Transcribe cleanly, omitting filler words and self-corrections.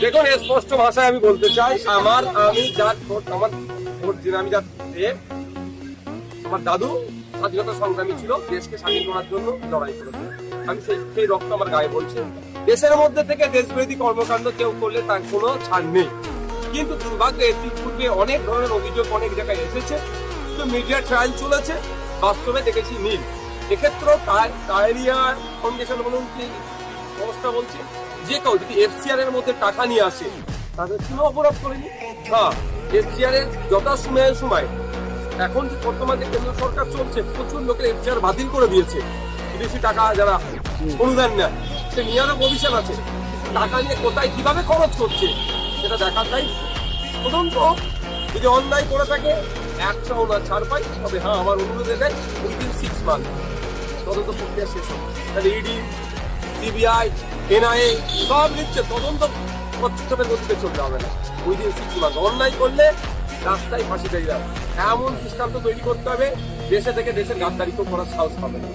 দেখুন, স্পষ্ট ভাষায় আমি বলতে চাই, আমার দাদু স্বাধীনতা সংগ্রামী ছিল, দেশকে স্বাধীন করার জন্য লড়াই করেছে। আমি সেই রক্ত আমার গায়ে বলছি। দেশের মধ্যে থেকে দেশবিরোধী কর্মকাণ্ড কেউ করলে তার কোনো ছাড় নেই, কিন্তু দুর্ভাগ্য এর পূর্বে অনেক ধরনের অভিযোগ অনেক জায়গায় এসেছে, কিন্তু মিডিয়া ট্রায়াল চলেছে, বাস্তবে দেখেছি নীল। এক্ষেত্রেও ডায়রিয়া ফাউন্ডেশন বলুন কি সংস্থা বলছে, যে কেউ যদি এফসিআর এর মধ্যে টাকা নিয়ে আসে তাদের কোনো অপরাধ করেনি। হ্যাঁ, এফসিআর এর সময় এখন যে বর্তমানে কেন্দ্র সরকার চলছে, প্রচুর লোকের এফসিআর বাতিল করে দিয়েছে। বিদেশি টাকা যারা অনুদান নেয়, সে নিয়ারও ভবিষ্যৎ আছে, টাকা নিয়ে কোথায় কিভাবে খরচ করছে সেটা দেখার চাই। তদন্ত যদি অন্যায় করে থাকে 100 না ছাড় পাই, তবে হ্যাঁ আমার অনুরোধ দেয় উইদিন 6 মান্থ তদন্ত প্রক্রিয়া শেষ হবে। তাহলে ইডি, সিবিআই, এনআইএ সব নিচ্ছে, তদন্ত পদক্ষেপের গতিতে চলতে হবে না। উইদিন 6 মান্থ অন্যায় করলে রাস্তায় ফাঁসি দেয় এমন দৃষ্টান্ত তৈরি করতে হবে, দেশে থেকে দেশের গাদ্দারি করার সাহস পাবে না।